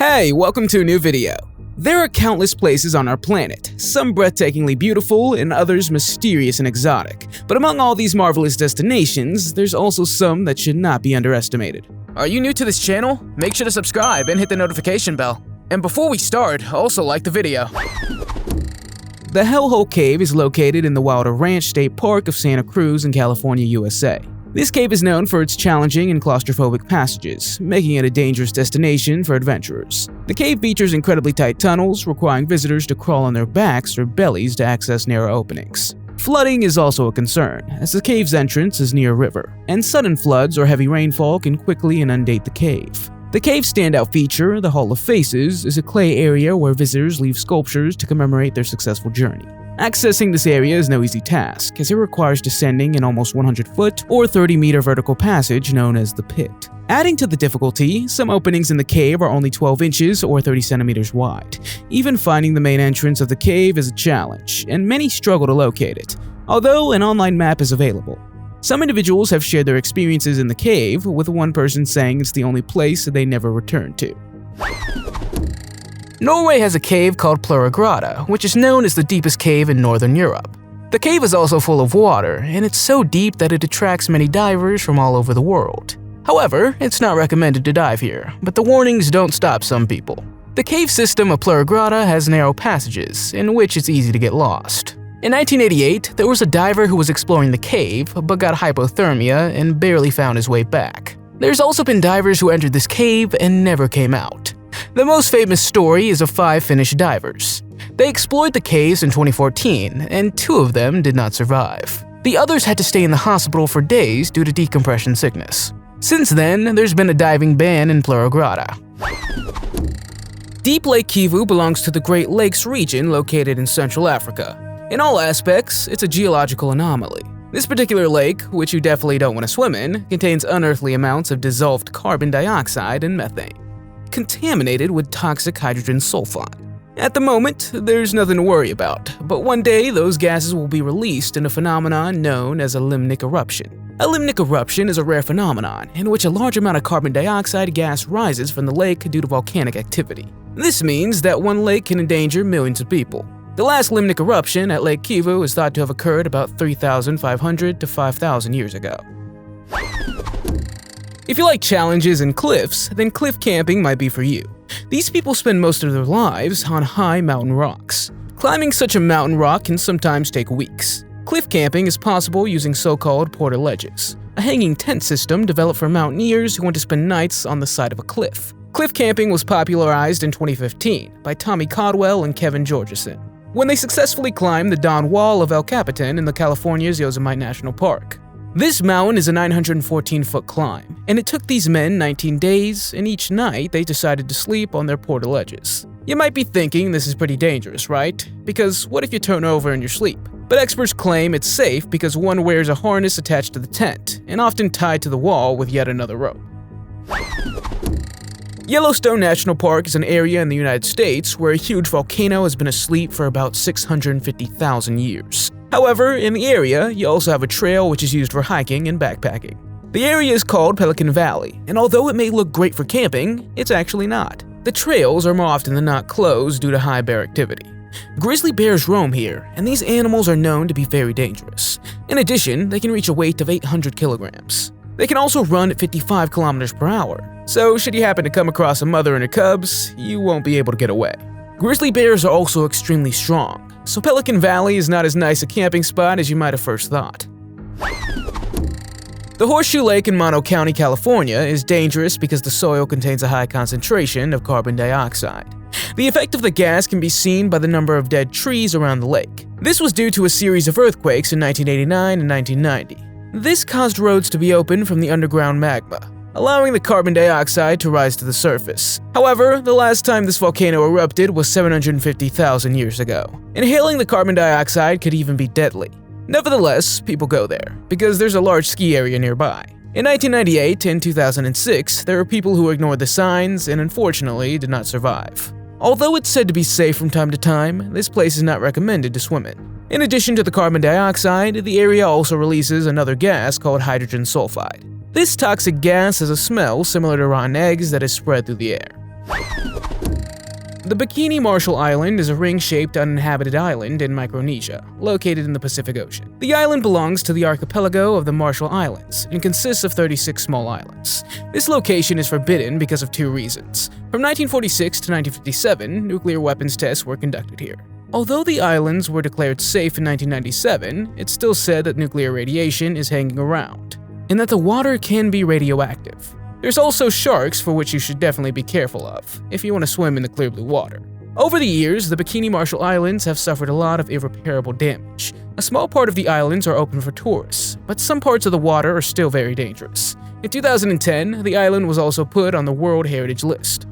Hey, welcome to a new video. There are countless places on our planet, some breathtakingly beautiful and others mysterious and exotic. But among all these marvelous destinations, there's also some that should not be underestimated. Are you new to this channel? Make sure to subscribe and hit the notification bell. And before we start, also like the video. The Hellhole Cave is located in the Wilder Ranch State Park of Santa Cruz in California, USA. This cave is known for its challenging and claustrophobic passages, making it a dangerous destination for adventurers. The cave features incredibly tight tunnels, requiring visitors to crawl on their backs or bellies to access narrow openings. Flooding is also a concern, as the cave's entrance is near a river, and sudden floods or heavy rainfall can quickly inundate the cave. The cave's standout feature, the Hall of Faces, is a clay area where visitors leave sculptures to commemorate their successful journey. Accessing this area is no easy task, as it requires descending an almost 100-foot or 30-meter vertical passage known as the Pit. Adding to the difficulty, some openings in the cave are only 12 inches or 30 centimeters wide. Even finding the main entrance of the cave is a challenge, and many struggle to locate it, although an online map is available. Some individuals have shared their experiences in the cave, with one person saying it's the only place they never return to. Norway has a cave called Plurgrada, which is known as the deepest cave in northern Europe. The cave is also full of water, and it's so deep that it attracts many divers from all over the world. However, it's not recommended to dive here, but the warnings don't stop some people. The cave system of Plurgrada has narrow passages, in which it's easy to get lost. In 1988, there was a diver who was exploring the cave, but got hypothermia and barely found his way back. There's also been divers who entered this cave and never came out. The most famous story is of 5 Finnish divers. They explored the caves in 2014, and 2 of them did not survive. The others had to stay in the hospital for days due to decompression sickness. Since then, there's been a diving ban in Plurgrada. Deep Lake Kivu belongs to the Great Lakes region located in Central Africa. In all aspects, it's a geological anomaly. This particular lake, which you definitely don't want to swim in, contains unearthly amounts of dissolved carbon dioxide and methane, contaminated with toxic hydrogen sulfide. At the moment, there's nothing to worry about, but one day those gases will be released in a phenomenon known as a limnic eruption. A limnic eruption is a rare phenomenon in which a large amount of carbon dioxide gas rises from the lake due to volcanic activity. This means that one lake can endanger millions of people. The last limnic eruption at Lake Kivu is thought to have occurred about 3,500 to 5,000 years ago. If you like challenges and cliffs, then cliff camping might be for you. These people spend most of their lives on high mountain rocks. Climbing such a mountain rock can sometimes take weeks. Cliff camping is possible using so-called portaledges, a hanging tent system developed for mountaineers who want to spend nights on the side of a cliff. Cliff camping was popularized in 2015 by Tommy Caldwell and Kevin Georgeson, when they successfully climbed the Don Wall of El Capitan in the California's Yosemite National Park. This mountain is a 914-foot climb, and it took these men 19 days, and each night they decided to sleep on their portaledges. You might be thinking this is pretty dangerous, right? Because what if you turn over in your sleep? But experts claim it's safe because one wears a harness attached to the tent, and often tied to the wall with yet another rope. Yellowstone National Park is an area in the United States where a huge volcano has been asleep for about 650,000 years. However, in the area, you also have a trail which is used for hiking and backpacking. The area is called Pelican Valley, and although it may look great for camping, it's actually not. The trails are more often than not closed due to high bear activity. Grizzly bears roam here, and these animals are known to be very dangerous. In addition, they can reach a weight of 800 kilograms. They can also run at 55 kilometers per hour, so should you happen to come across a mother and her cubs, you won't be able to get away. Grizzly bears are also extremely strong, so Pelican Valley is not as nice a camping spot as you might have first thought. The Horseshoe Lake in Mono County, California is dangerous because the soil contains a high concentration of carbon dioxide. The effect of the gas can be seen by the number of dead trees around the lake. This was due to a series of earthquakes in 1989 and 1990. This caused roads to be opened from the underground magma, allowing the carbon dioxide to rise to the surface. However, the last time this volcano erupted was 750,000 years ago. Inhaling the carbon dioxide could even be deadly. Nevertheless, people go there, because there's a large ski area nearby. In 1998 and 2006, there were people who ignored the signs and unfortunately did not survive. Although it's said to be safe from time to time, this place is not recommended to swim in. In addition to the carbon dioxide, the area also releases another gas called hydrogen sulfide. This toxic gas has a smell similar to rotten eggs that is spread through the air. The Bikini Marshall Island is a ring-shaped uninhabited island in Micronesia, located in the Pacific Ocean. The island belongs to the archipelago of the Marshall Islands and consists of 36 small islands. This location is forbidden because of two reasons. From 1946 to 1957, nuclear weapons tests were conducted here. Although the islands were declared safe in 1997, it's still said that nuclear radiation is hanging around, and that the water can be radioactive. There's also sharks, for which you should definitely be careful of, if you want to swim in the clear blue water. Over the years, the Bikini Marshall Islands have suffered a lot of irreparable damage. A small part of the islands are open for tourists, but some parts of the water are still very dangerous. In 2010, the island was also put on the World Heritage List.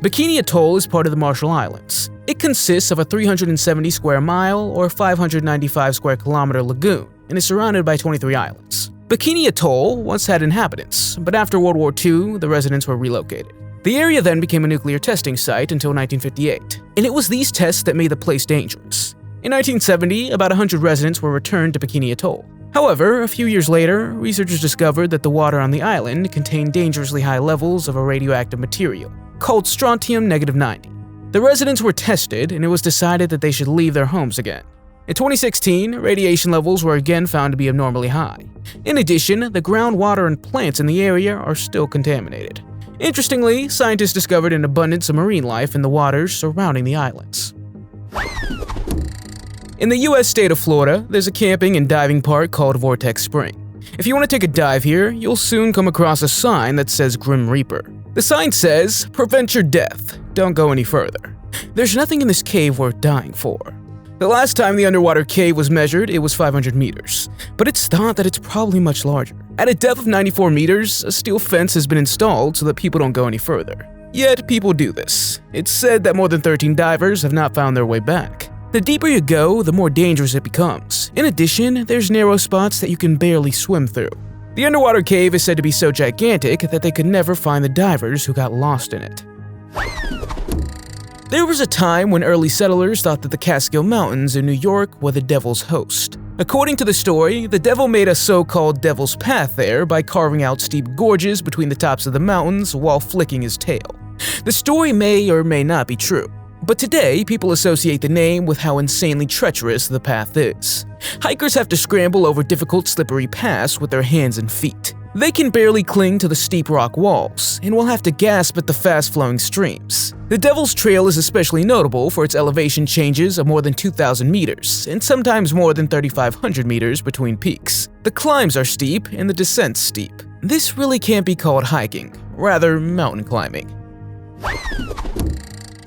Bikini Atoll is part of the Marshall Islands. It consists of a 370 square mile or 595 square kilometer lagoon and is surrounded by 23 islands. Bikini Atoll once had inhabitants, but after World War II, the residents were relocated. The area then became a nuclear testing site until 1958, and it was these tests that made the place dangerous. In 1970, about 100 residents were returned to Bikini Atoll. However, a few years later, researchers discovered that the water on the island contained dangerously high levels of a radioactive material called strontium-90. The residents were tested, and it was decided that they should leave their homes again. In 2016, radiation levels were again found to be abnormally high. In addition, the groundwater and plants in the area are still contaminated. Interestingly, scientists discovered an abundance of marine life in the waters surrounding the islands. In the US state of Florida, there's a camping and diving park called Vortex Spring. If you want to take a dive here, you'll soon come across a sign that says Grim Reaper. The sign says, "Prevent your death. Don't go any further." There's nothing in this cave worth dying for. The last time the underwater cave was measured, it was 500 meters, but it's thought that it's probably much larger. At a depth of 94 meters, a steel fence has been installed so that people don't go any further. Yet, people do this. It's said that more than 13 divers have not found their way back. The deeper you go, the more dangerous it becomes. In addition, there's narrow spots that you can barely swim through. The underwater cave is said to be so gigantic that they could never find the divers who got lost in it. There was a time when early settlers thought that the Catskill Mountains in New York were the devil's host. According to the story, the devil made a so-called devil's path there by carving out steep gorges between the tops of the mountains while flicking his tail. The story may or may not be true, but today people associate the name with how insanely treacherous the path is. Hikers have to scramble over difficult slippery paths with their hands and feet. They can barely cling to the steep rock walls, and will have to gasp at the fast-flowing streams. The Devil's Trail is especially notable for its elevation changes of more than 2,000 meters, and sometimes more than 3,500 meters between peaks. The climbs are steep, and the descents steep. This really can't be called hiking, rather mountain climbing.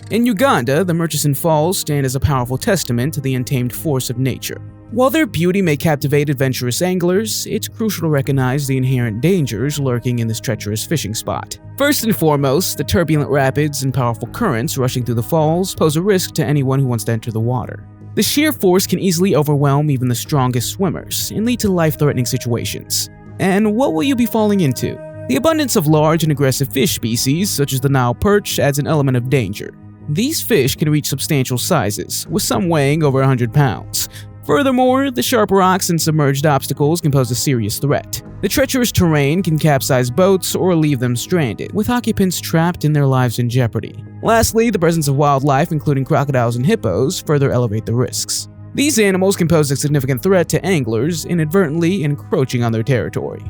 In Uganda, the Murchison Falls stand as a powerful testament to the untamed force of nature. While their beauty may captivate adventurous anglers, it's crucial to recognize the inherent dangers lurking in this treacherous fishing spot. First and foremost, the turbulent rapids and powerful currents rushing through the falls pose a risk to anyone who wants to enter the water. The sheer force can easily overwhelm even the strongest swimmers and lead to life-threatening situations. And what will you be falling into? The abundance of large and aggressive fish species, such as the Nile perch, adds an element of danger. These fish can reach substantial sizes, with some weighing over 100 pounds. Furthermore, the sharp rocks and submerged obstacles can pose a serious threat. The treacherous terrain can capsize boats or leave them stranded, with occupants trapped and their lives in jeopardy. Lastly, the presence of wildlife, including crocodiles and hippos, further elevate the risks. These animals can pose a significant threat to anglers, inadvertently encroaching on their territory.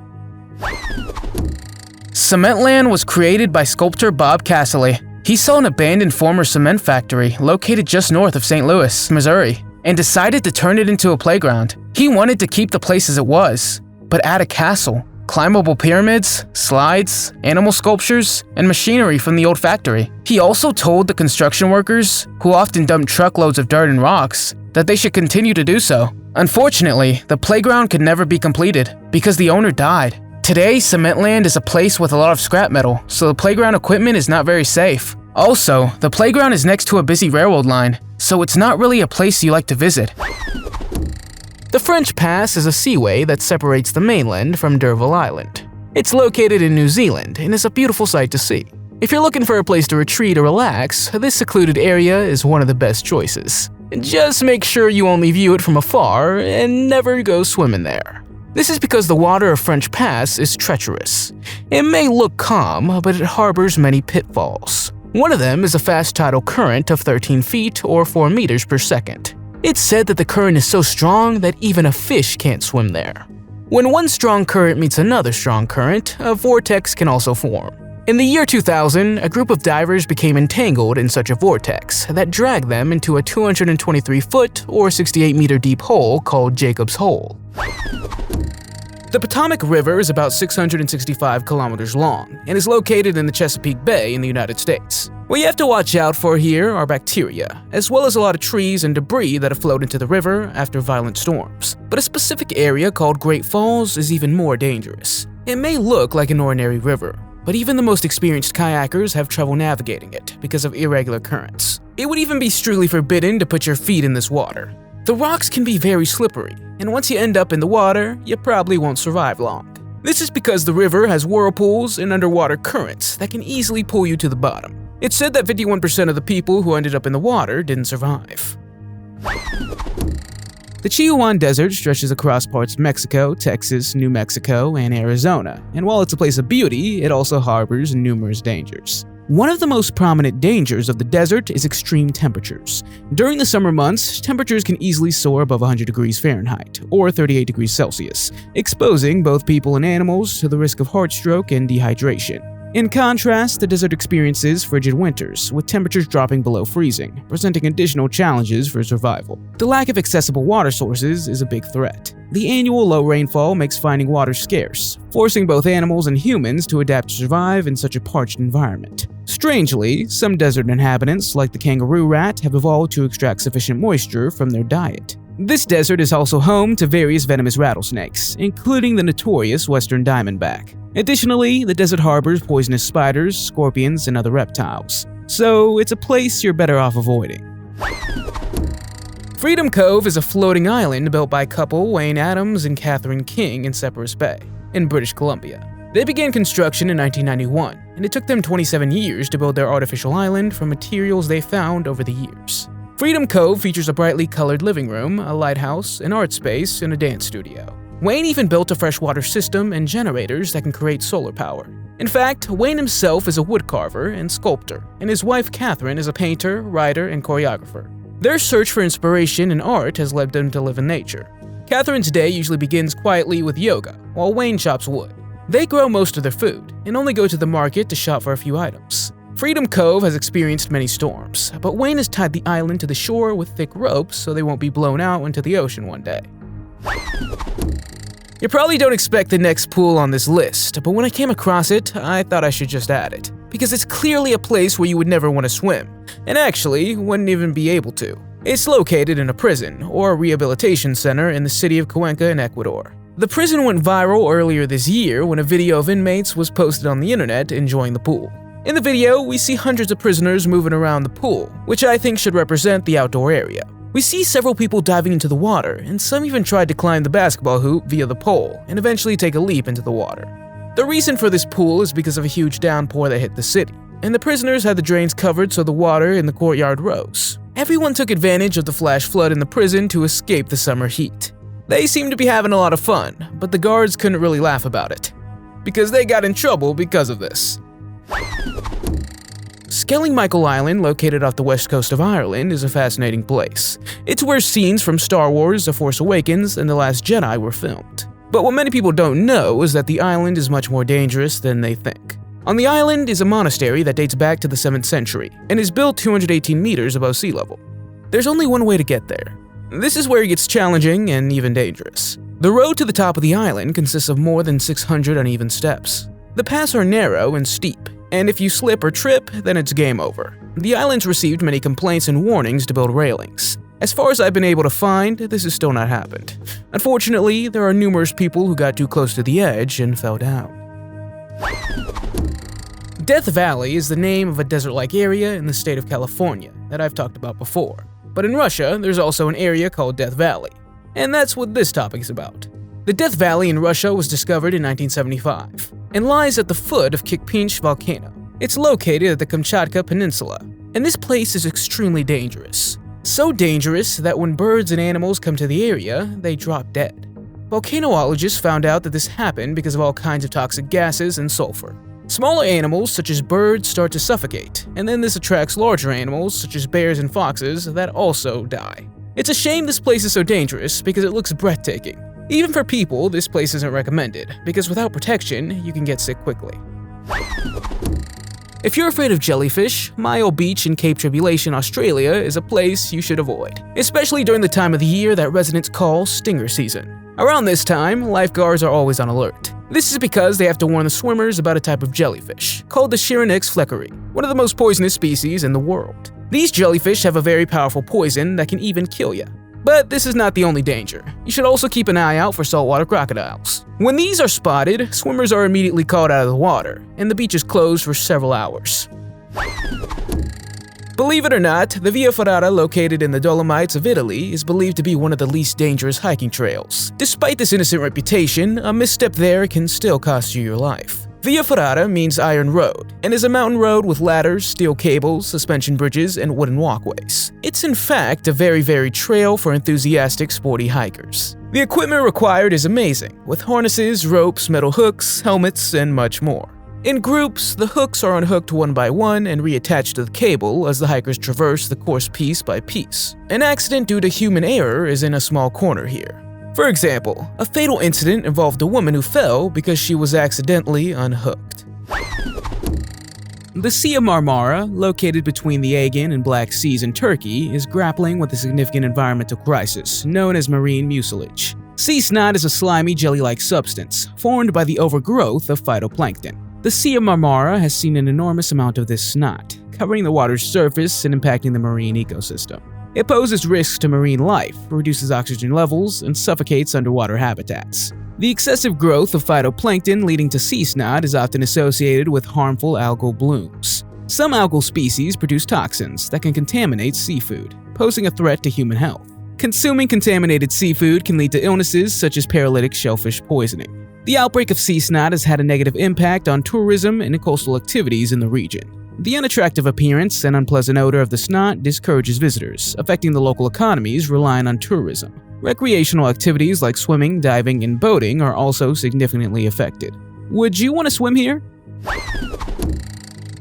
Cementland was created by sculptor Bob Casserly. He saw an abandoned former cement factory located just north of St. Louis, Missouri, and decided to turn it into a playground. He wanted to keep the place as it was, but add a castle, climbable pyramids, slides, animal sculptures, and machinery from the old factory. He also told the construction workers, who often dumped truckloads of dirt and rocks, that they should continue to do so. Unfortunately, the playground could never be completed because the owner died. Today, Cementland is a place with a lot of scrap metal, so the playground equipment is not very safe. Also, the playground is next to a busy railroad line, so it's not really a place you like to visit. The French Pass is a seaway that separates the mainland from D'Urville Island. It's located in New Zealand and is a beautiful sight to see. If you're looking for a place to retreat or relax, this secluded area is one of the best choices. Just make sure you only view it from afar and never go swimming there. This is because the water of French Pass is treacherous. It may look calm, but it harbors many pitfalls. One of them is a fast tidal current of 13 feet or 4 meters per second. It's said that the current is so strong that even a fish can't swim there. When one strong current meets another strong current, a vortex can also form. In the year 2000, a group of divers became entangled in such a vortex that dragged them into a 223-foot or 68-meter deep hole called Jacob's Hole. The Potomac River is about 665 kilometers long and is located in the Chesapeake Bay in the United States. What you have to watch out for here are bacteria, as well as a lot of trees and debris that have flowed into the river after violent storms. But a specific area called Great Falls is even more dangerous. It may look like an ordinary river, but even the most experienced kayakers have trouble navigating it because of irregular currents. It would even be strictly forbidden to put your feet in this water. The rocks can be very slippery, and once you end up in the water, you probably won't survive long. This is because the river has whirlpools and underwater currents that can easily pull you to the bottom. It's said that 51% of the people who ended up in the water didn't survive. The Chihuahuan Desert stretches across parts of Mexico, Texas, New Mexico, and Arizona, and while it's a place of beauty, it also harbors numerous dangers. One of the most prominent dangers of the desert is extreme temperatures. During the summer months, temperatures can easily soar above 100 degrees Fahrenheit, or 38 degrees Celsius, exposing both people and animals to the risk of heart stroke and dehydration. In contrast, the desert experiences frigid winters, with temperatures dropping below freezing, presenting additional challenges for survival. The lack of accessible water sources is a big threat. The annual low rainfall makes finding water scarce, forcing both animals and humans to adapt to survive in such a parched environment. Strangely, some desert inhabitants, like the kangaroo rat, have evolved to extract sufficient moisture from their diet. This desert is also home to various venomous rattlesnakes, including the notorious western diamondback. Additionally, the desert harbors poisonous spiders, scorpions, and other reptiles. So it's a place you're better off avoiding. Freedom Cove is a floating island built by couple Wayne Adams and Catherine King in Cypress Bay, in British Columbia. They began construction in 1991, and it took them 27 years to build their artificial island from materials they found over the years. Freedom Cove features a brightly colored living room, a lighthouse, an art space, and a dance studio. Wayne even built a freshwater system and generators that can create solar power. In fact, Wayne himself is a woodcarver and sculptor, and his wife Catherine is a painter, writer, and choreographer. Their search for inspiration in art has led them to live in nature. Catherine's day usually begins quietly with yoga, while Wayne chops wood. They grow most of their food, and only go to the market to shop for a few items. Freedom Cove has experienced many storms, but Wayne has tied the island to the shore with thick ropes so they won't be blown out into the ocean one day. You probably don't expect the next pool on this list, but when I came across it, I thought I should just add it, because it's clearly a place where you would never want to swim, and actually wouldn't even be able to. It's located in a prison, or a rehabilitation center in the city of Cuenca in Ecuador. The prison went viral earlier this year when a video of inmates was posted on the internet enjoying the pool. In the video, we see hundreds of prisoners moving around the pool, which I think should represent the outdoor area. We see several people diving into the water, and some even tried to climb the basketball hoop via the pole and eventually take a leap into the water. The reason for this pool is because of a huge downpour that hit the city, and the prisoners had the drains covered so the water in the courtyard rose. Everyone took advantage of the flash flood in the prison to escape the summer heat. They seemed to be having a lot of fun, but the guards couldn't really laugh about it, because they got in trouble because of this. Skellig Michael Island, located off the west coast of Ireland, is a fascinating place. It's where scenes from Star Wars, The Force Awakens, and The Last Jedi were filmed. But what many people don't know is that the island is much more dangerous than they think. On the island is a monastery that dates back to the 7th century and is built 218 meters above sea level. There's only one way to get there. This is where it gets challenging and even dangerous. The road to the top of the island consists of more than 600 uneven steps. The paths are narrow and steep, and if you slip or trip, then it's game over. The island's received many complaints and warnings to build railings. As far as I've been able to find, this has still not happened. Unfortunately, there are numerous people who got too close to the edge and fell down. Death Valley is the name of a desert-like area in the state of California that I've talked about before. But in Russia, there's also an area called Death Valley, and that's what this topic is about. The Death Valley in Russia was discovered in 1975 and lies at the foot of Kikpinch volcano. It's located at the Kamchatka Peninsula, and this place is extremely dangerous. So dangerous that when birds and animals come to the area, they drop dead. Volcanologists found out that this happened because of all kinds of toxic gases and sulfur. Smaller animals such as birds start to suffocate, and then this attracts larger animals such as bears and foxes that also die. It's a shame this place is so dangerous because it looks breathtaking. Even for people, this place isn't recommended, because without protection, you can get sick quickly. If you're afraid of jellyfish, Myall Beach in Cape Tribulation, Australia is a place you should avoid, especially during the time of the year that residents call stinger season. Around this time, lifeguards are always on alert. This is because they have to warn the swimmers about a type of jellyfish, called the Chihuahuan fleckeri, one of the most poisonous species in the world. These jellyfish have a very powerful poison that can even kill you. But this is not the only danger. You should also keep an eye out for saltwater crocodiles. When these are spotted, swimmers are immediately called out of the water, and the beach is closed for several hours. Believe it or not, the Via Ferrata located in the Dolomites of Italy is believed to be one of the least dangerous hiking trails. Despite this innocent reputation, a misstep there can still cost you your life. Via Ferrata means iron road, and is a mountain road with ladders, steel cables, suspension bridges, and wooden walkways. It's in fact a very varied trail for enthusiastic sporty hikers. The equipment required is amazing, with harnesses, ropes, metal hooks, helmets, and much more. In groups, the hooks are unhooked one by one and reattached to the cable as the hikers traverse the course piece by piece. An accident due to human error is in a small corner here. For example, a fatal incident involved a woman who fell because she was accidentally unhooked. The Sea of Marmara, located between the Aegean and Black Seas in Turkey, is grappling with a significant environmental crisis known as marine mucilage. Sea snot is a slimy jelly-like substance formed by the overgrowth of phytoplankton. The Sea of Marmara has seen an enormous amount of this snot, covering the water's surface and impacting the marine ecosystem. It poses risks to marine life, reduces oxygen levels, and suffocates underwater habitats. The excessive growth of phytoplankton leading to sea snot is often associated with harmful algal blooms. Some algal species produce toxins that can contaminate seafood, posing a threat to human health. Consuming contaminated seafood can lead to illnesses such as paralytic shellfish poisoning. The outbreak of sea snot has had a negative impact on tourism and coastal activities in the region. The unattractive appearance and unpleasant odor of the snot discourages visitors, affecting the local economies relying on tourism. Recreational activities like swimming, diving, and boating are also significantly affected. Would you want to swim here?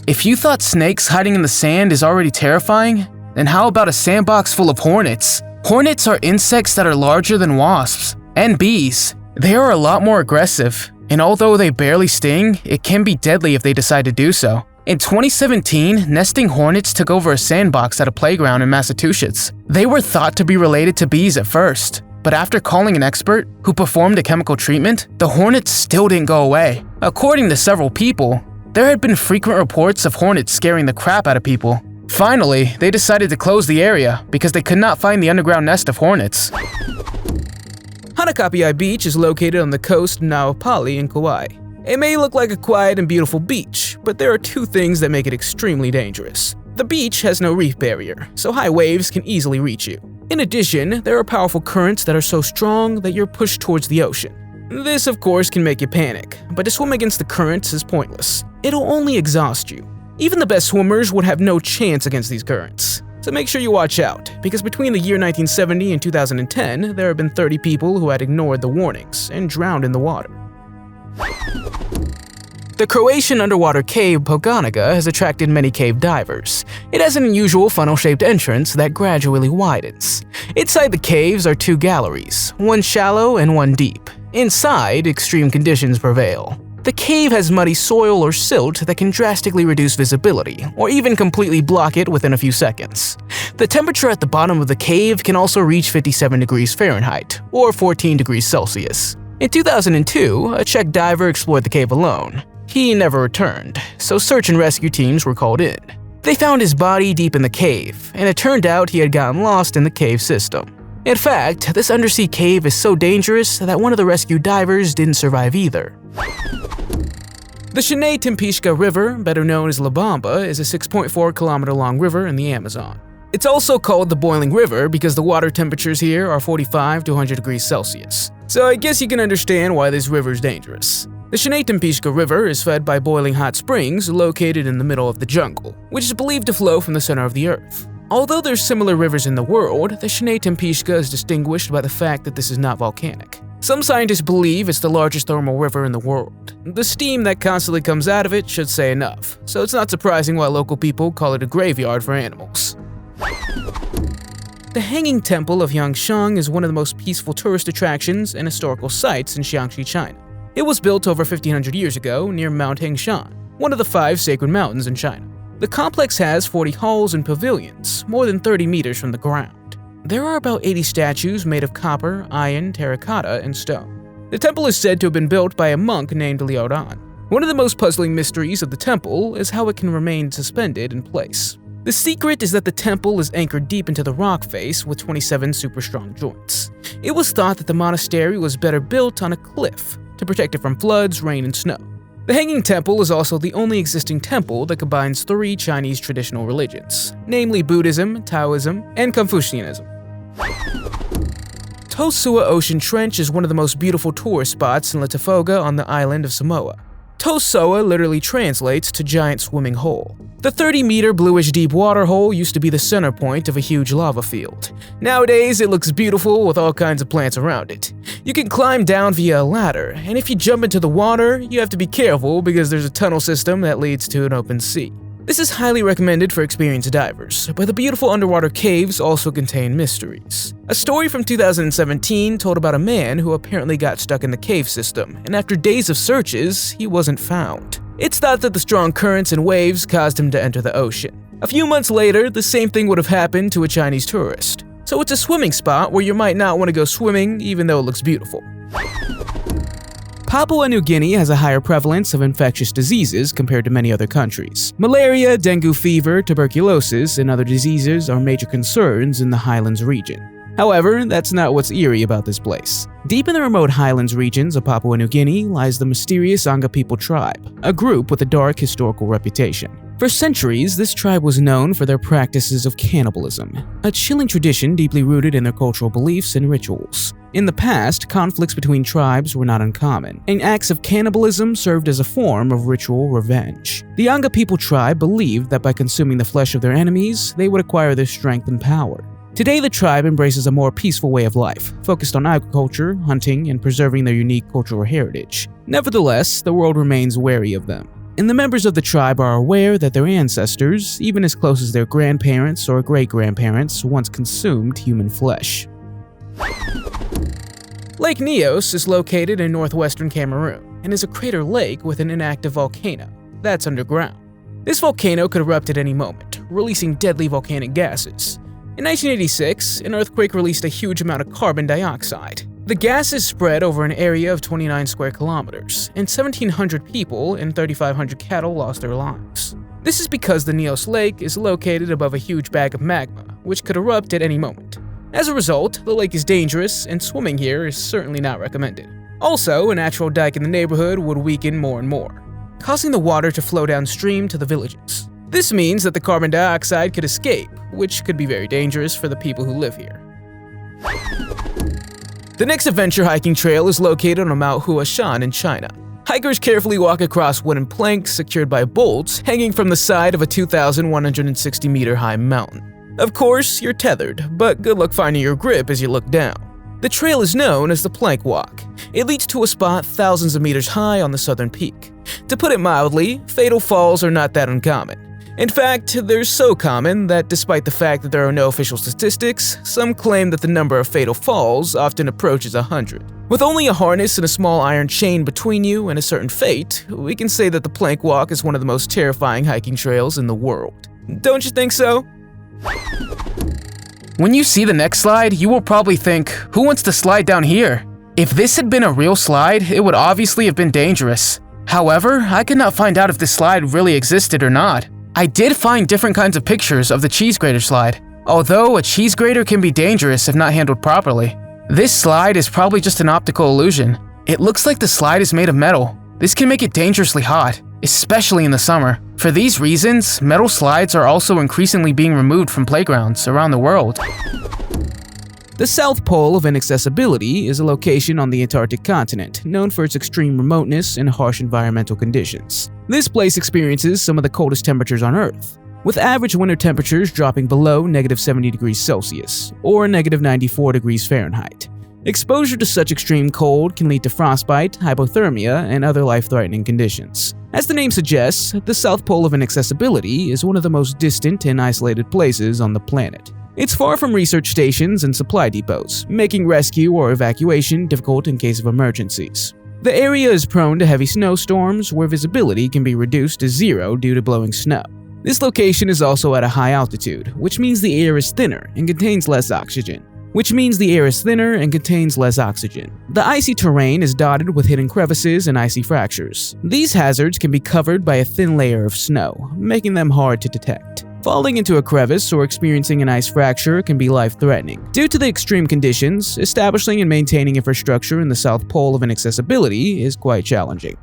If you thought snakes hiding in the sand is already terrifying, then how about a sandbox full of hornets? Hornets are insects that are larger than wasps and bees. They are a lot more aggressive, and although they barely sting, it can be deadly if they decide to do so. In 2017, nesting hornets took over a sandbox at a playground in Massachusetts. They were thought to be related to bees at first, but after calling an expert who performed a chemical treatment, the hornets still didn't go away. According to several people, there had been frequent reports of hornets scaring the crap out of people. Finally, they decided to close the area because they could not find the underground nest of hornets. Hanakapiai Beach is located on the coast of Nauapali in Kauai. It may look like a quiet and beautiful beach, but there are two things that make it extremely dangerous. The beach has no reef barrier, so high waves can easily reach you. In addition, there are powerful currents that are so strong that you're pushed towards the ocean. This, of course, can make you panic, but to swim against the currents is pointless. It'll only exhaust you. Even the best swimmers would have no chance against these currents. So make sure you watch out, because between the year 1970 and 2010, there have been 30 people who had ignored the warnings and drowned in the water. The Croatian underwater cave Pogona has attracted many cave divers. It has an unusual funnel-shaped entrance that gradually widens. Inside the caves are two galleries, one shallow and one deep. Inside, extreme conditions prevail. The cave has muddy soil or silt that can drastically reduce visibility, or even completely block it within a few seconds. The temperature at the bottom of the cave can also reach 57 degrees Fahrenheit, or 14 degrees Celsius. In 2002, a Czech diver explored the cave alone. He never returned, so search and rescue teams were called in. They found his body deep in the cave, and it turned out he had gotten lost in the cave system. In fact, this undersea cave is so dangerous that one of the rescue divers didn't survive either. The Shinei-Tempishka River, better known as La Bamba, is a 6.4-kilometer-long river in the Amazon. It's also called the Boiling River because the water temperatures here are 45 to 100 degrees Celsius. So I guess you can understand why this river is dangerous. The Shinei-Tempishka River is fed by boiling hot springs located in the middle of the jungle, which is believed to flow from the center of the earth. Although there's similar rivers in the world, the Shinei-Tempishka is distinguished by the fact that this is not volcanic. Some scientists believe it's the largest thermal river in the world. The steam that constantly comes out of it should say enough, so it's not surprising why local people call it a graveyard for animals. The Hanging Temple of Yangshan is one of the most peaceful tourist attractions and historical sites in Jiangxi, China. It was built over 1500 years ago near Mount Hengshan, one of the 5 sacred mountains in China. The complex has 40 halls and pavilions, more than 30 meters from the ground. There are about 80 statues made of copper, iron, terracotta, and stone. The temple is said to have been built by a monk named Liao Dan. One of the most puzzling mysteries of the temple is how it can remain suspended in place. The secret is that the temple is anchored deep into the rock face with 27 super strong joints. It was thought that the monastery was better built on a cliff to protect it from floods, rain, and snow. The Hanging Temple is also the only existing temple that combines 3 Chinese traditional religions, namely Buddhism, Taoism, and Confucianism. Sua Ocean Trench is one of the most beautiful tourist spots in Latifoga on the island of Samoa. Sua literally translates to giant swimming hole. The 30-meter bluish deep water hole used to be the center point of a huge lava field. Nowadays, it looks beautiful with all kinds of plants around it. You can climb down via a ladder, and if you jump into the water, you have to be careful because there's a tunnel system that leads to an open sea. This is highly recommended for experienced divers, but the beautiful underwater caves also contain mysteries. A story from 2017 told about a man who apparently got stuck in the cave system, and after days of searches, he wasn't found. It's thought that the strong currents and waves caused him to enter the ocean. A few months later, the same thing would have happened to a Chinese tourist. So it's a swimming spot where you might not want to go swimming even though it looks beautiful. Papua New Guinea has a higher prevalence of infectious diseases compared to many other countries. Malaria, dengue fever, tuberculosis, and other diseases are major concerns in the Highlands region. However, that's not what's eerie about this place. Deep in the remote highlands regions of Papua New Guinea lies the mysterious Anga People tribe, a group with a dark historical reputation. For centuries, this tribe was known for their practices of cannibalism, a chilling tradition deeply rooted in their cultural beliefs and rituals. In the past, conflicts between tribes were not uncommon, and acts of cannibalism served as a form of ritual revenge. The Anga People tribe believed that by consuming the flesh of their enemies, they would acquire their strength and power. Today, the tribe embraces a more peaceful way of life, focused on agriculture, hunting, and preserving their unique cultural heritage. Nevertheless, the world remains wary of them, and the members of the tribe are aware that their ancestors, even as close as their grandparents or great-grandparents, once consumed human flesh. Lake Nyos is located in northwestern Cameroon and is a crater lake with an inactive volcano that's underground. This volcano could erupt at any moment, releasing deadly volcanic gases. In 1986, an earthquake released a huge amount of carbon dioxide. The gases spread over an area of 29 square kilometers, and 1,700 people and 3,500 cattle lost their lives. This is because the Nyos Lake is located above a huge bag of magma, which could erupt at any moment. As a result, the lake is dangerous, and swimming here is certainly not recommended. Also, a natural dike in the neighborhood would weaken more and more, causing the water to flow downstream to the villages. This means that the carbon dioxide could escape, which could be very dangerous for the people who live here. The next adventure hiking trail is located on Mount Huashan in China. Hikers carefully walk across wooden planks secured by bolts hanging from the side of a 2,160-meter high mountain. Of course, you're tethered, but good luck finding your grip as you look down. The trail is known as the Plank Walk. It leads to a spot thousands of meters high on the southern peak. To put it mildly, fatal falls are not that uncommon. In fact, they're so common that despite the fact that there are no official statistics, some claim that the number of fatal falls often approaches 100. With only a harness and a small iron chain between you and a certain fate, we can say that the Plank Walk is one of the most terrifying hiking trails in the world. Don't you think so? When you see the next slide, you will probably think, who wants to slide down here? If this had been a real slide, it would obviously have been dangerous. However, I could not find out if this slide really existed or not. I did find different kinds of pictures of the cheese grater slide, although a cheese grater can be dangerous if not handled properly. This slide is probably just an optical illusion. It looks like the slide is made of metal. This can make it dangerously hot, especially in the summer. For these reasons, metal slides are also increasingly being removed from playgrounds around the world. The South Pole of Inaccessibility is a location on the Antarctic continent known for its extreme remoteness and harsh environmental conditions. This place experiences some of the coldest temperatures on Earth, with average winter temperatures dropping below -70 degrees Celsius or -94 degrees Fahrenheit. Exposure to such extreme cold can lead to frostbite, hypothermia, and other life-threatening conditions. As the name suggests, the South Pole of Inaccessibility is one of the most distant and isolated places on the planet. It's far from research stations and supply depots, making rescue or evacuation difficult in case of emergencies. The area is prone to heavy snowstorms where visibility can be reduced to zero due to blowing snow. This location is also at a high altitude, which means the air is thinner and contains less oxygen. The icy terrain is dotted with hidden crevices and icy fractures. These hazards can be covered by a thin layer of snow, making them hard to detect. Falling into a crevice or experiencing an ice fracture can be life-threatening. Due to the extreme conditions, establishing and maintaining infrastructure in the South Pole of Inaccessibility is quite challenging.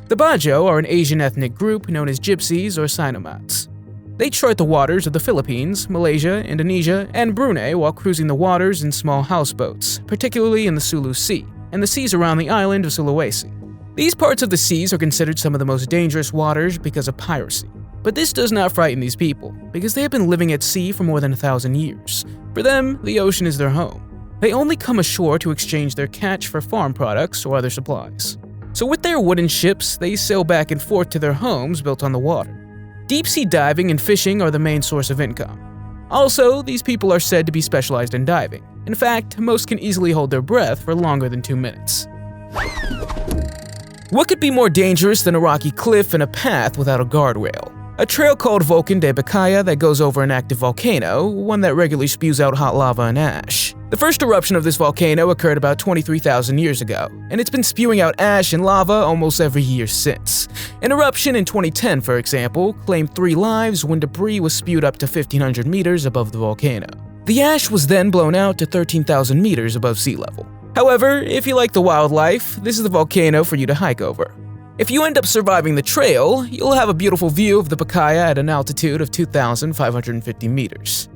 The Bajau are an Asian ethnic group known as Gypsies or Sinomats. They chart the waters of the Philippines, Malaysia, Indonesia, and Brunei while cruising the waters in small houseboats, particularly in the Sulu Sea, and the seas around the island of Sulawesi. These parts of the seas are considered some of the most dangerous waters because of piracy. But this does not frighten these people, because they have been living at sea for more than 1,000 years. For them, the ocean is their home. They only come ashore to exchange their catch for farm products or other supplies. So with their wooden ships, they sail back and forth to their homes built on the water. Deep-sea diving and fishing are the main source of income. Also, these people are said to be specialized in diving. In fact, most can easily hold their breath for longer than 2 minutes. What could be more dangerous than a rocky cliff and a path without a guardrail? A trail called Volcan de Bacaya that goes over an active volcano, one that regularly spews out hot lava and ash. The first eruption of this volcano occurred about 23,000 years ago, and it's been spewing out ash and lava almost every year since. An eruption in 2010, for example, claimed 3 lives when debris was spewed up to 1,500 meters above the volcano. The ash was then blown out to 13,000 meters above sea level. However, if you like the wildlife, this is the volcano for you to hike over. If you end up surviving the trail, you'll have a beautiful view of the Bacaya at an altitude of 2,550 meters.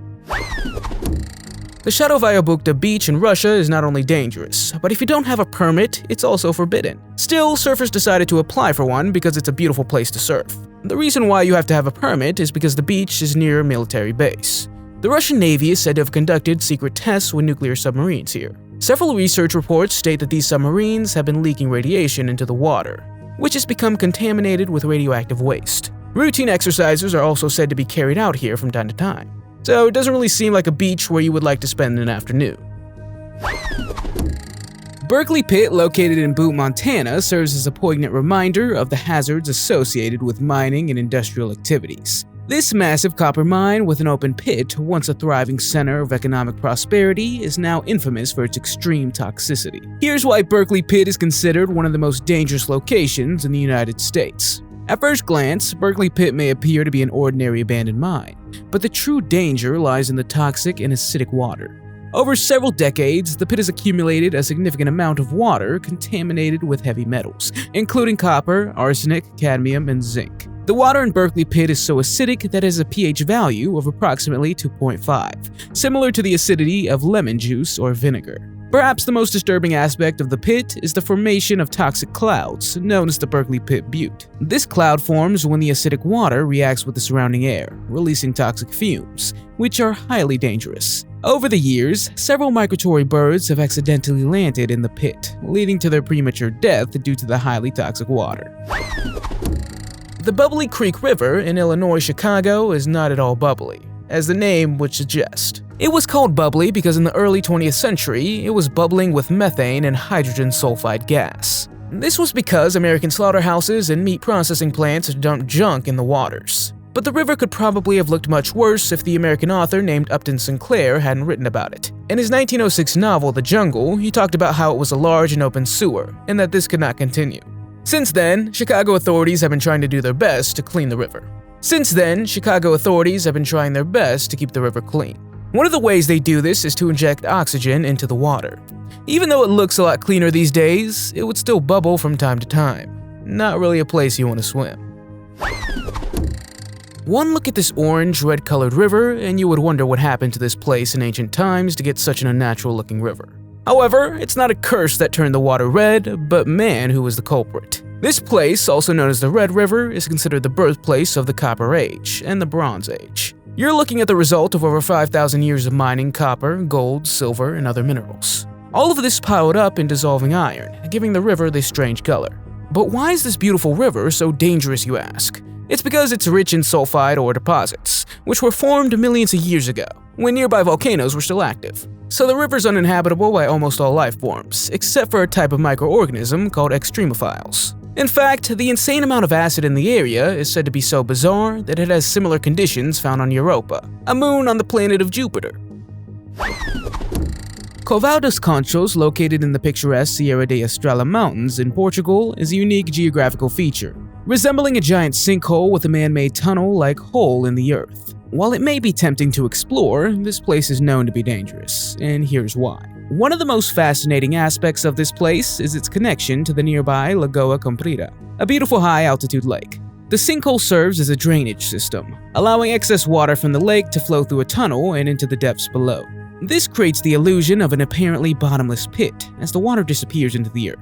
The Chateauvieux Beach in Russia is not only dangerous, but if you don't have a permit, it's also forbidden. Still, surfers decided to apply for one because it's a beautiful place to surf. The reason why you have to have a permit is because the beach is near a military base. The Russian Navy is said to have conducted secret tests with nuclear submarines here. Several research reports state that these submarines have been leaking radiation into the water, which has become contaminated with radioactive waste. Routine exercises are also said to be carried out here from time to time, so it doesn't really seem like a beach where you would like to spend an afternoon. Berkeley Pit, located in Butte, Montana, serves as a poignant reminder of the hazards associated with mining and industrial activities. This massive copper mine with an open pit, once a thriving center of economic prosperity, is now infamous for its extreme toxicity. Here's why Berkeley Pit is considered one of the most dangerous locations in the United States. At first glance, Berkeley Pit may appear to be an ordinary abandoned mine, but the true danger lies in the toxic and acidic water. Over several decades, the pit has accumulated a significant amount of water contaminated with heavy metals, including copper, arsenic, cadmium, and zinc. The water in Berkeley Pit is so acidic that it has a pH value of approximately 2.5, similar to the acidity of lemon juice or vinegar. Perhaps the most disturbing aspect of the pit is the formation of toxic clouds, known as the Berkeley Pit Butte. This cloud forms when the acidic water reacts with the surrounding air, releasing toxic fumes, which are highly dangerous. Over the years, several migratory birds have accidentally landed in the pit, leading to their premature death due to the highly toxic water. The Bubbly Creek River in Illinois, Chicago is not at all bubbly, as the name would suggest. It was called bubbly because in the early 20th century, it was bubbling with methane and hydrogen sulfide gas. This was because American slaughterhouses and meat processing plants dumped junk in the waters. But the river could probably have looked much worse if the American author named Upton Sinclair hadn't written about it. In his 1906 novel, The Jungle, he talked about how it was a large and open sewer, and that this could not continue. Since then, Chicago authorities have been trying to do their best to clean the river. Keep the river clean. One of the ways they do this is to inject oxygen into the water. Even though it looks a lot cleaner these days, it would still bubble from time to time. Not really a place you want to swim. One look at this orange-red colored river and you would wonder what happened to this place in ancient times to get such an unnatural looking river. However, it's not a curse that turned the water red, but man who was the culprit. This place, also known as the Red River, is considered the birthplace of the Copper Age and the Bronze Age. You're looking at the result of over 5,000 years of mining copper, gold, silver, and other minerals. All of this piled up in dissolving iron, giving the river this strange color. But why is this beautiful river so dangerous, you ask? It's because it's rich in sulfide ore deposits, which were formed millions of years ago, when nearby volcanoes were still active. So the river's uninhabitable by almost all life forms, except for a type of microorganism called extremophiles. In fact, the insane amount of acid in the area is said to be so bizarre that it has similar conditions found on Europa, a moon on the planet of Jupiter. Covão dos Conchos, located in the picturesque Sierra da Estrela Mountains in Portugal, is a unique geographical feature, resembling a giant sinkhole with a man-made tunnel-like hole in the earth. While it may be tempting to explore, this place is known to be dangerous, and here's why. One of the most fascinating aspects of this place is its connection to the nearby Lagoa Comprida, a beautiful high-altitude lake. The sinkhole serves as a drainage system, allowing excess water from the lake to flow through a tunnel and into the depths below. This creates the illusion of an apparently bottomless pit as the water disappears into the earth.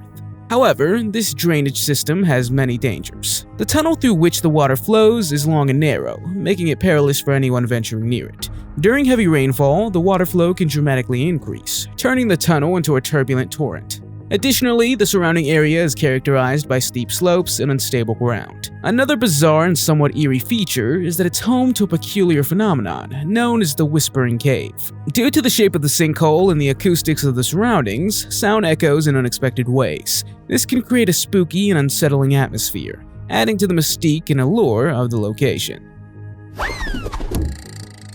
However, this drainage system has many dangers. The tunnel through which the water flows is long and narrow, making it perilous for anyone venturing near it. During heavy rainfall, the water flow can dramatically increase, turning the tunnel into a turbulent torrent. Additionally, the surrounding area is characterized by steep slopes and unstable ground. Another bizarre and somewhat eerie feature is that it's home to a peculiar phenomenon known as the Whispering Cave. Due to the shape of the sinkhole and the acoustics of the surroundings, sound echoes in unexpected ways. This can create a spooky and unsettling atmosphere, adding to the mystique and allure of the location.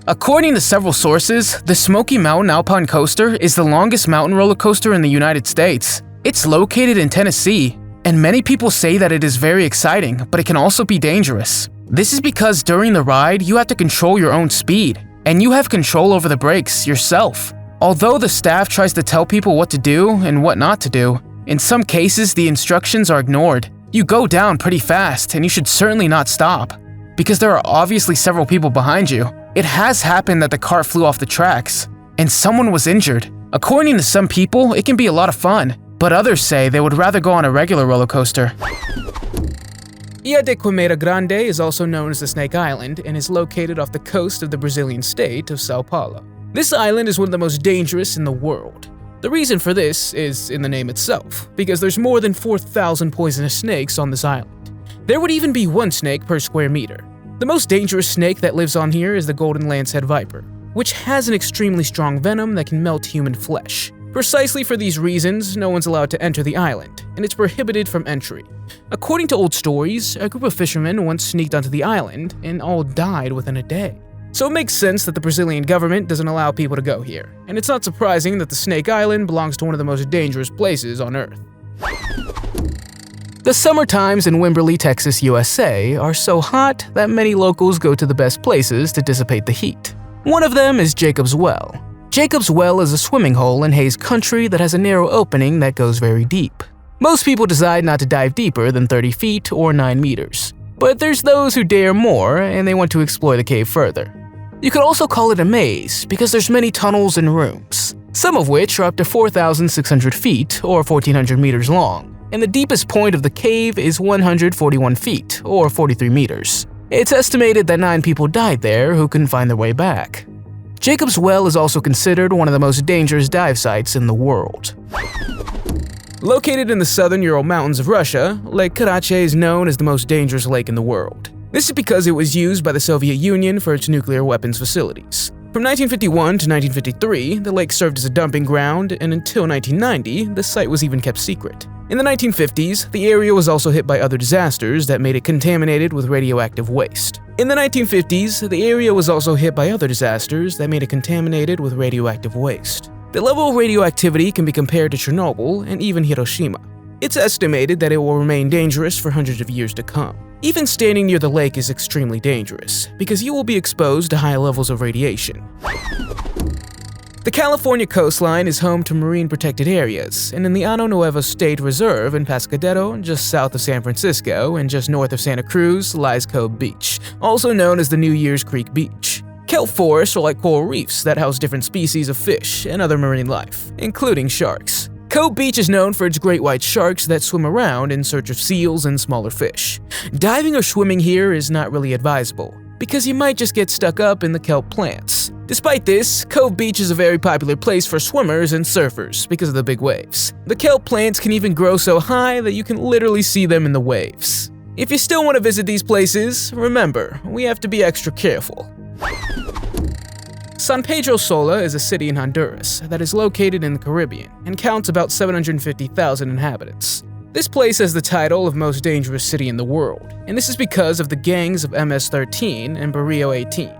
According to several sources, the Smoky Mountain Alpine Coaster is the longest mountain roller coaster in the United States. It's located in Tennessee, and many people say that it is very exciting, but it can also be dangerous. This is because during the ride, you have to control your own speed, and you have control over the brakes yourself. Although the staff tries to tell people what to do and what not to do, in some cases the instructions are ignored. You go down pretty fast, and you should certainly not stop, because there are obviously several people behind you. It has happened that the cart flew off the tracks, and someone was injured. According to some people, it can be a lot of fun, but others say they would rather go on a regular roller coaster. Ilha de Queimada Grande is also known as the Snake Island and is located off the coast of the Brazilian state of São Paulo. This island is one of the most dangerous in the world. The reason for this is in the name itself, because there's more than 4,000 poisonous snakes on this island. There would even be one snake per square meter. The most dangerous snake that lives on here is the golden lancehead viper, which has an extremely strong venom that can melt human flesh. Precisely for these reasons, no one's allowed to enter the island, and it's prohibited from entry. According to old stories, a group of fishermen once sneaked onto the island and all died within a day. So it makes sense that the Brazilian government doesn't allow people to go here, and it's not surprising that the Snake Island belongs to one of the most dangerous places on Earth. The summer times in Wimberley, Texas, USA are so hot that many locals go to the best places to dissipate the heat. One of them is Jacob's Well. Jacob's Well is a swimming hole in Hayes Country that has a narrow opening that goes very deep. Most people decide not to dive deeper than 30 feet or 9 meters. But there's those who dare more and they want to explore the cave further. You could also call it a maze because there's many tunnels and rooms, some of which are up to 4,600 feet or 1,400 meters long. And the deepest point of the cave is 141 feet, or 43 meters. It's estimated that 9 people died there who couldn't find their way back. Jacob's Well is also considered one of the most dangerous dive sites in the world. Located in the southern Ural Mountains of Russia, Lake Karachay is known as the most dangerous lake in the world. This is because it was used by the Soviet Union for its nuclear weapons facilities. From 1951 to 1953, the lake served as a dumping ground, and until 1990, the site was even kept secret. In the 1950s, the area was also hit by other disasters that made it contaminated with radioactive waste. In the 1950s, the area was also hit by other disasters that made it contaminated with radioactive waste. The level of radioactivity can be compared to Chernobyl and even Hiroshima. It's estimated that it will remain dangerous for hundreds of years to come. Even standing near the lake is extremely dangerous, because you will be exposed to high levels of radiation. The California coastline is home to marine protected areas, and in the Ano Nuevo State Reserve in Pescadero, just south of San Francisco and just north of Santa Cruz, lies Cove Beach, also known as the New Year's Creek Beach. Kelp forests are like coral reefs that house different species of fish and other marine life, including sharks. Cove Beach is known for its great white sharks that swim around in search of seals and smaller fish. Diving or swimming here is not really advisable, because you might just get stuck up in the kelp plants. Despite this, Cove Beach is a very popular place for swimmers and surfers because of the big waves. The kelp plants can even grow so high that you can literally see them in the waves. If you still want to visit these places, remember, we have to be extra careful. San Pedro Sula is a city in Honduras that is located in the Caribbean and counts about 750,000 inhabitants. This place has the title of most dangerous city in the world, and this is because of the gangs of MS-13 and Barrio 18,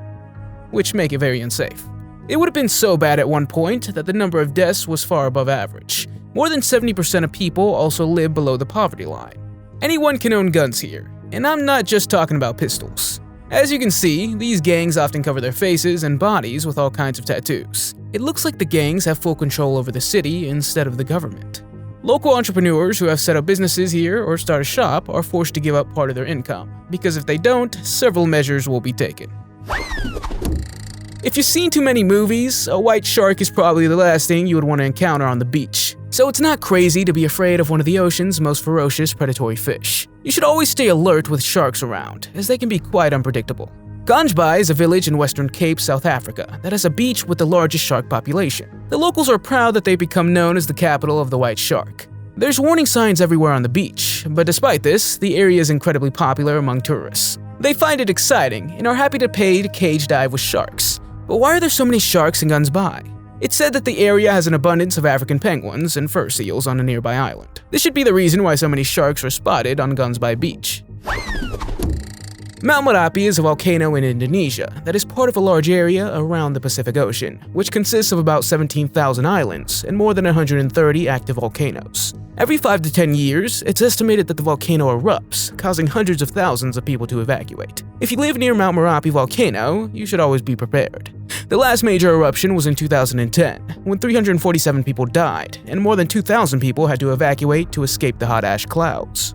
which make it very unsafe. It would have been so bad at one point that the number of deaths was far above average. More than 70% of people also live below the poverty line. Anyone can own guns here, and I'm not just talking about pistols. As you can see, these gangs often cover their faces and bodies with all kinds of tattoos. It looks like the gangs have full control over the city instead of the government. Local entrepreneurs who have set up businesses here or start a shop are forced to give up part of their income, because if they don't, several measures will be taken. If you've seen too many movies, a white shark is probably the last thing you would want to encounter on the beach. So it's not crazy to be afraid of one of the ocean's most ferocious predatory fish. You should always stay alert with sharks around, as they can be quite unpredictable. Ganjbai is a village in Western Cape, South Africa, that has a beach with the largest shark population. The locals are proud that they've become known as the capital of the white shark. There's warning signs everywhere on the beach, but despite this, the area is incredibly popular among tourists. They find it exciting and are happy to pay to cage dive with sharks. But why are there so many sharks in Ganjbai? It's said that the area has an abundance of African penguins and fur seals on a nearby island. This should be the reason why so many sharks are spotted on Ganjbai Beach. Mount Merapi is a volcano in Indonesia that is part of a large area around the Pacific Ocean, which consists of about 17,000 islands and more than 130 active volcanoes. Every 5 to 10 years, it's estimated that the volcano erupts, causing hundreds of thousands of people to evacuate. If you live near Mount Merapi volcano, you should always be prepared. The last major eruption was in 2010, when 347 people died, and more than 2,000 people had to evacuate to escape the hot ash clouds.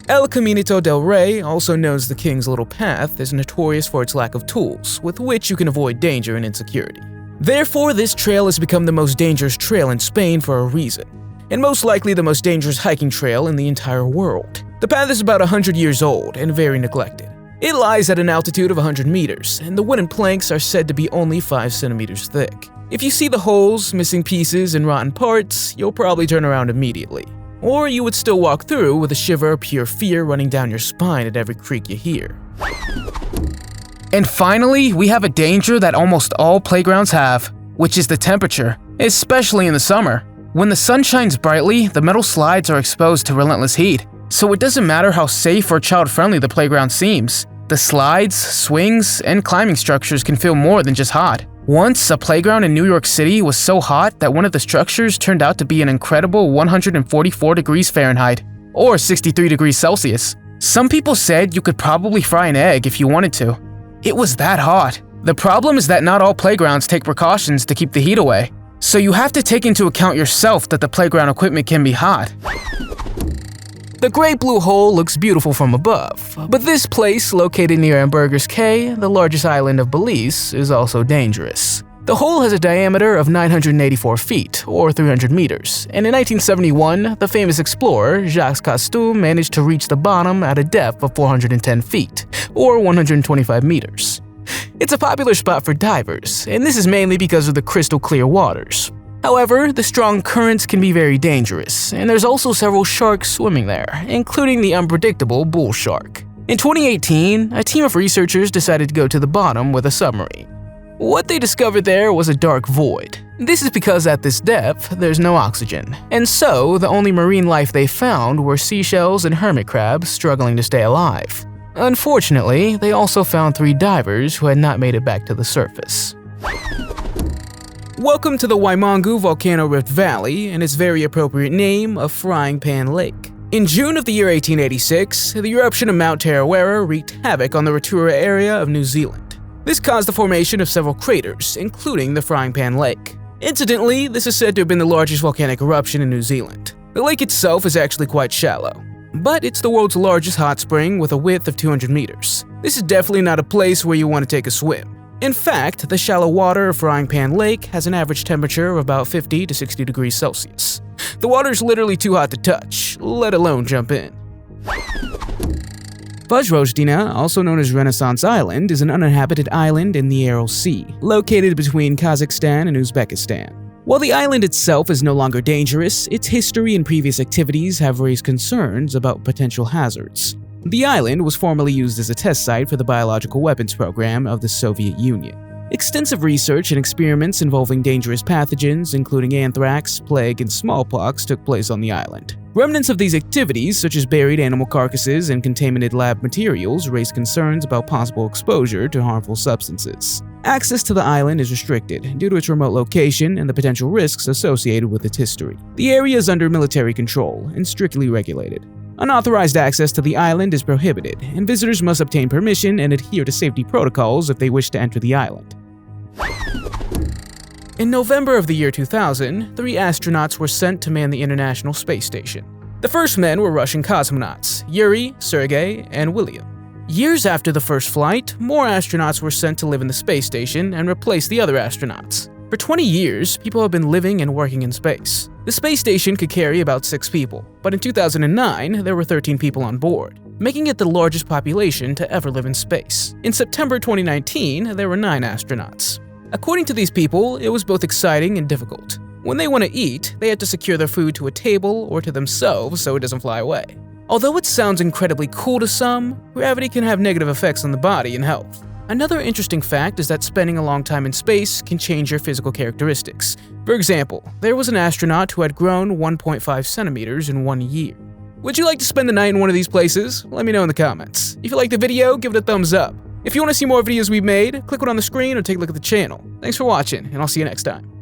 El Caminito del Rey, also known as the King's Little Path, is notorious for its lack of tools, with which you can avoid danger and insecurity. Therefore, this trail has become the most dangerous trail in Spain for a reason, and most likely the most dangerous hiking trail in the entire world. The path is about 100 years old and very neglected. It lies at an altitude of 100 meters, and the wooden planks are said to be only 5 centimeters thick. If you see the holes, missing pieces, and rotten parts, you'll probably turn around immediately. Or you would still walk through with a shiver of pure fear running down your spine at every creak you hear. And finally, we have a danger that almost all playgrounds have, which is the temperature, especially in the summer. When the sun shines brightly, the metal slides are exposed to relentless heat, so it doesn't matter how safe or child-friendly the playground seems. The slides, swings, and climbing structures can feel more than just hot. Once, a playground in New York City was so hot that one of the structures turned out to be an incredible 144 degrees Fahrenheit, or 63 degrees Celsius. Some people said you could probably fry an egg if you wanted to. It was that hot. The problem is that not all playgrounds take precautions to keep the heat away, so you have to take into account yourself that the playground equipment can be hot. The Great Blue Hole looks beautiful from above, but this place, located near Ambergris Cay, the largest island of Belize, is also dangerous. The hole has a diameter of 984 feet, or 300 meters, and in 1971, the famous explorer Jacques Cousteau managed to reach the bottom at a depth of 410 feet, or 125 meters. It's a popular spot for divers, and this is mainly because of the crystal clear waters. However, the strong currents can be very dangerous, and there's also several sharks swimming there, including the unpredictable bull shark. In 2018, a team of researchers decided to go to the bottom with a submarine. What they discovered there was a dark void. This is because at this depth, there's no oxygen, and so the only marine life they found were seashells and hermit crabs struggling to stay alive. Unfortunately, they also found 3 divers who had not made it back to the surface. Welcome to the Waimangu Volcano Rift Valley and its very appropriate name of Frying Pan Lake. In June of the year 1886, the eruption of Mount Tarawera wreaked havoc on the Rotorua area of New Zealand. This caused the formation of several craters, including the Frying Pan Lake. Incidentally, this is said to have been the largest volcanic eruption in New Zealand. The lake itself is actually quite shallow, but it's the world's largest hot spring with a width of 200 meters. This is definitely not a place where you want to take a swim. In fact, the shallow water of Frying Pan Lake has an average temperature of about 50 to 60 degrees Celsius. The water is literally too hot to touch, let alone jump in. Vojvodina, also known as Renaissance Island, is an uninhabited island in the Aral Sea, located between Kazakhstan and Uzbekistan. While the island itself is no longer dangerous, its history and previous activities have raised concerns about potential hazards. The island was formerly used as a test site for the biological weapons program of the Soviet Union. Extensive research and experiments involving dangerous pathogens, including anthrax, plague, and smallpox, took place on the island. Remnants of these activities, such as buried animal carcasses and contaminated lab materials, raised concerns about possible exposure to harmful substances. Access to the island is restricted due to its remote location and the potential risks associated with its history. The area is under military control and strictly regulated. Unauthorized access to the island is prohibited, and visitors must obtain permission and adhere to safety protocols if they wish to enter the island. In November of the year 2000, 3 astronauts were sent to man the International Space Station. The first men were Russian cosmonauts, Yuri, Sergei, and William. Years after the first flight, more astronauts were sent to live in the space station and replace the other astronauts. For 20 years, people have been living and working in space. The space station could carry about 6 people, but in 2009, there were 13 people on board, making it the largest population to ever live in space. In September 2019, there were 9 astronauts. According to these people, it was both exciting and difficult. When they want to eat, they had to secure their food to a table or to themselves so it doesn't fly away. Although it sounds incredibly cool to some, gravity can have negative effects on the body and health. Another interesting fact is that spending a long time in space can change your physical characteristics. For example, there was an astronaut who had grown 1.5 centimeters in 1 year. Would you like to spend the night in one of these places? Let me know in the comments. If you liked the video, give it a thumbs up. If you want to see more videos we've made, click one on the screen or take a look at the channel. Thanks for watching, and I'll see you next time.